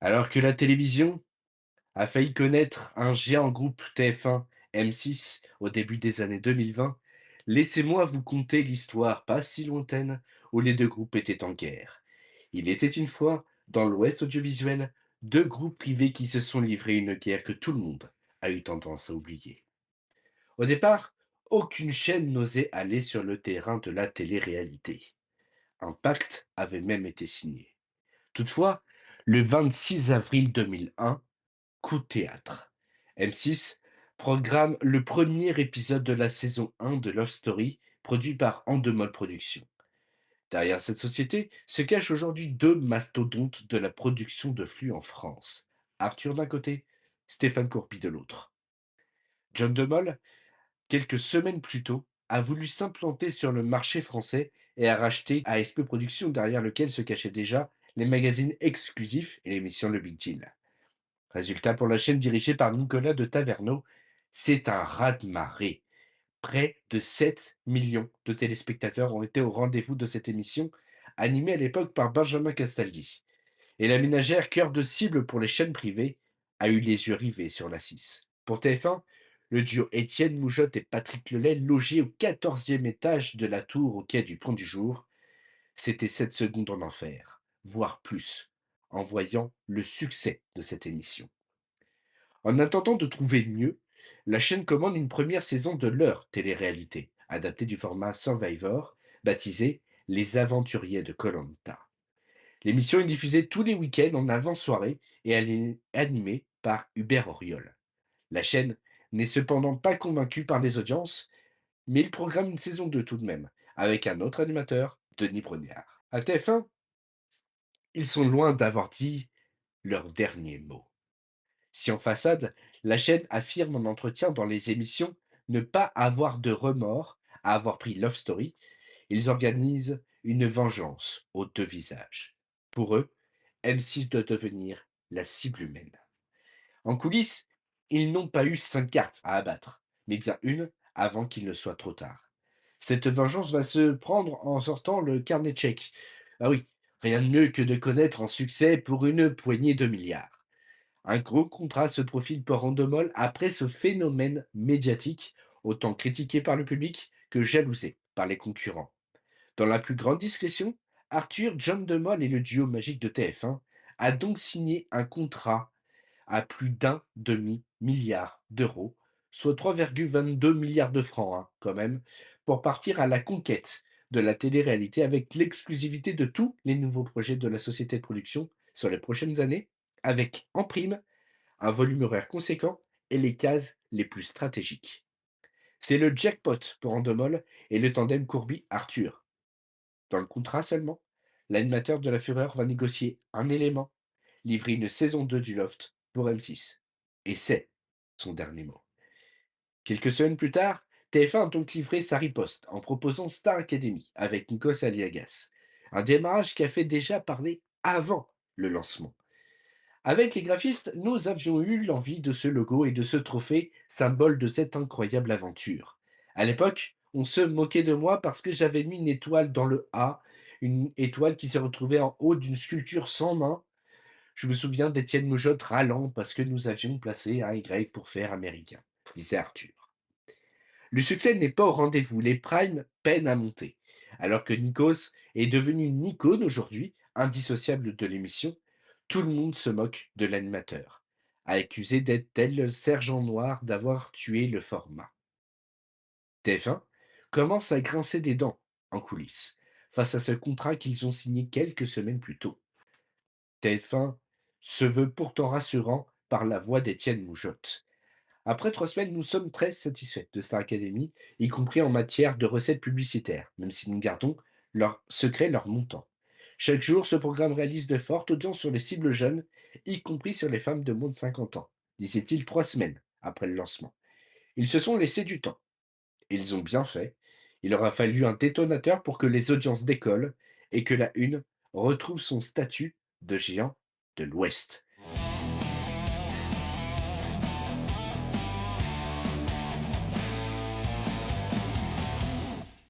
Alors que la télévision a failli connaître un géant groupe TF1, M6 au début des années 2020, laissez-moi vous conter l'histoire pas si lointaine où les deux groupes étaient en guerre. Il était une fois, dans l'Ouest audiovisuel, deux groupes privés qui se sont livrés une guerre que tout le monde a eu tendance à oublier. Au départ, aucune chaîne n'osait aller sur le terrain de la télé-réalité. Un pacte avait même été signé. Toutefois, le 26 avril 2001, coup de théâtre. M6 programme le premier épisode de la saison 1 de Love Story, produit par Endemol Productions. Derrière cette société se cachent aujourd'hui deux mastodontes de la production de flux en France. Arthur d'un côté, Stéphane Courby de l'autre. John DeMol, quelques semaines plus tôt, a voulu s'implanter sur le marché français et a racheté ASP Productions, derrière lequel se cachaient déjà les magazines exclusifs et l'émission Le Big Deal. Résultat pour la chaîne dirigée par Nicolas de Taverneau, c'est un raz-de-marée. Près de 7 millions de téléspectateurs ont été au rendez-vous de cette émission, animée à l'époque par Benjamin Castaldi. Et la ménagère, cœur de cible pour les chaînes privées, a eu les yeux rivés sur la 6. Pour TF1, le duo Étienne Moujotte et Patrick Lelay, logé au 14e étage de la tour au quai du Pont du Jour, c'était 7 secondes en enfer, voire plus, en voyant le succès de cette émission. En attendant de trouver mieux, la chaîne commande une première saison de leur télé-réalité, adaptée du format Survivor, baptisé Les Aventuriers de koh. L'émission est diffusée tous les week-ends en avant-soirée et elle est animée par Hubert Auriol. La chaîne n'est cependant pas convaincue par les audiences, mais il programme une saison 2 tout de même, avec un autre animateur, Denis Brognard. À TF1, ils sont loin d'avoir dit leur dernier mot. Si en façade, la chaîne affirme en entretien dans les émissions ne pas avoir de remords à avoir pris Love Story, ils organisent une vengeance aux deux visages. Pour eux, M6 doit devenir la cible humaine. En coulisses, ils n'ont pas eu 5 cartes à abattre, mais bien une avant qu'il ne soit trop tard. Cette vengeance va se prendre en sortant le carnet de chèques. Ah oui, rien de mieux que de connaître un succès pour une poignée de milliards. Un gros contrat se profile pour Endemol après ce phénomène médiatique, autant critiqué par le public que jalousé par les concurrents. Dans la plus grande discrétion, Arthur, John DeMol et le duo magique de TF1 a donc signé un contrat à plus d'un demi-milliard d'euros, soit 3,22 milliards de francs, hein, quand même, pour partir à la conquête de la télé-réalité avec l'exclusivité de tous les nouveaux projets de la société de production sur les prochaines années, avec en prime un volume horaire conséquent et les cases les plus stratégiques. C'est le jackpot pour Endemol et le tandem Courby-Arthur. Dans le contrat seulement, l'animateur de La Fureur va négocier un élément, livrer une saison 2 du Loft pour M6. Et c'est son dernier mot. Quelques semaines plus tard, TF1 a donc livré sa riposte en proposant Star Academy avec Nikos Aliagas. Un démarrage qui a fait déjà parler avant le lancement. Avec les graphistes, nous avions eu l'envie de ce logo et de ce trophée, symbole de cette incroyable aventure. À l'époque, on se moquait de moi parce que j'avais mis une étoile dans le A, une étoile qui se retrouvait en haut d'une sculpture sans main. Je me souviens d'Étienne Moujotte râlant parce que nous avions placé un Y pour faire américain, disait Arthur. Le succès n'est pas au rendez-vous, les primes peinent à monter. Alors que Nikos est devenu une icône aujourd'hui, indissociable de l'émission, tout le monde se moque de l'animateur, accusé d'être tel le sergent noir d'avoir tué le format. TF1 commence à grincer des dents en coulisses face à ce contrat qu'ils ont signé quelques semaines plus tôt. TF1 se veut pourtant rassurant par la voix d'Étienne Moujotte. Après 3 semaines, nous sommes très satisfaits de Star Academy, y compris en matière de recettes publicitaires, même si nous gardons leur secret leur montant. Chaque jour, ce programme réalise de fortes audiences sur les cibles jeunes, y compris sur les femmes de moins de 50 ans, disait-il 3 semaines après le lancement. Ils se sont laissés du temps. Et ils ont bien fait. Il aura fallu un détonateur pour que les audiences décollent et que la une retrouve son statut de géant de l'Ouest.